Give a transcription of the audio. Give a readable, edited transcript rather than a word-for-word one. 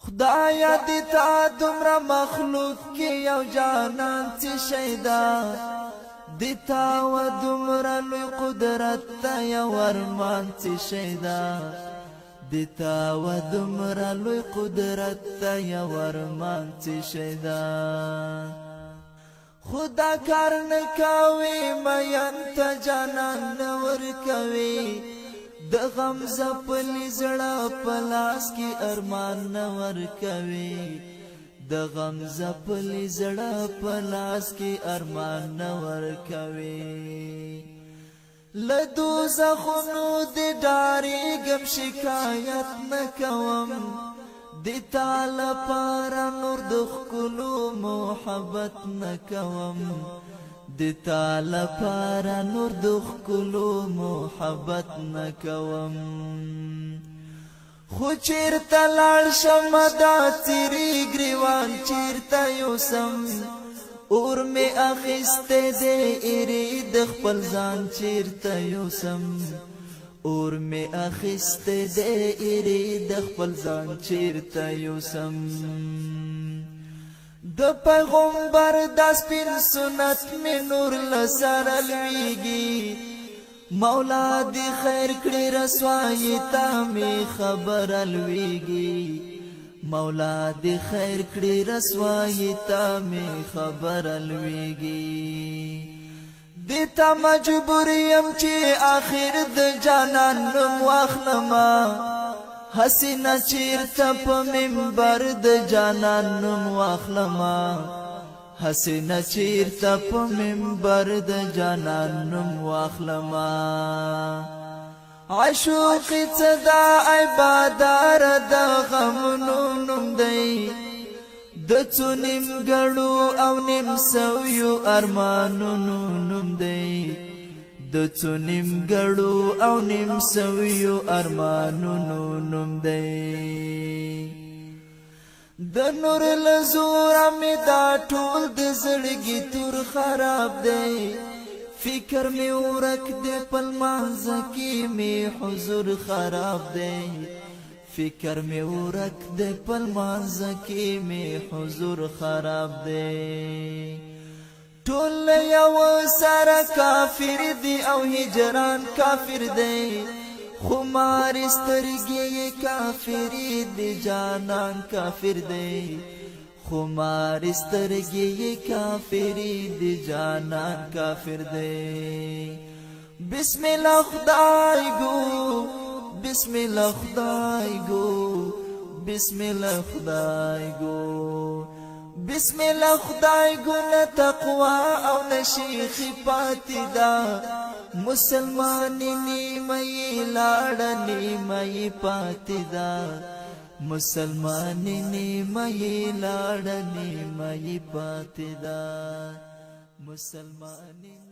خدایا دیتا دمرا مخلوق کی یو جانان تی شیدا دیتا و دمرا لوی قدرت تا یو ارمان تی شیدا دیتا و دمرا لوی قدرت تا یو ارمان تی شیدا خدا کار نکاوی مین تا جانان نور کوي د غم زپلی زړه پلاس کی ارمان نور کوي د غم زپلی زړه پلاس کی ارمان نور کوي لدو زخونو د ډاری غم شکایت نکوم د تعالی پر نور د خلو محبت نکوم د تعالی پر نور د خلو محبت نکوم خو چیرته لاړ شم دا تیری گریوان چیرته یوسم اور می اخیسته دې ایری د خپل ځان چیرته یوسم اور می اخیسته دې ایری د خپل ځان چیرته یوسم د پیغمبر د سپین سنت می نور لسر لویږي مولا دی خیر کړي رسوایی تا می خبر لویږي مولا دی خیر کړي رسوایی تا می خبر لویږي دیتا مجبور یم چې آخر د جانان نوم واخلما حسینه چیرته په منبر د جانان نوم واخلما حسینه چیرته په منبر د جانان نوم واخلما عشوق صدا عبادار د غمونو نوم دی د څو نیمګړو او نیم سویو ارمانونو نوم دی د څو نیمګړو او نیم سویو ارمانونو نوم دی د نور لزور می دا ټول د زړګي تور خراب دی فکر می ورک دی پل مانځ کی می حضور خراب دی فکر می ورک دی پل مانځ کی می حضور خراب دی ټول یو سره کافر دی او هجران کافر دی خمار سترګي کافر دی جانان کافر دی خمار سترګي کافر دی جانان کافر دی بسم الله خدای گو بسم الله خدای گو بسم الله خدای گو بسم الله خدای گو نه تقوا او نشیخ پاتې دا مسلمان نیمه لاړه نیمه پاتې دا مسلمان نیمه لاړه نیمه پاتې دا مسلمان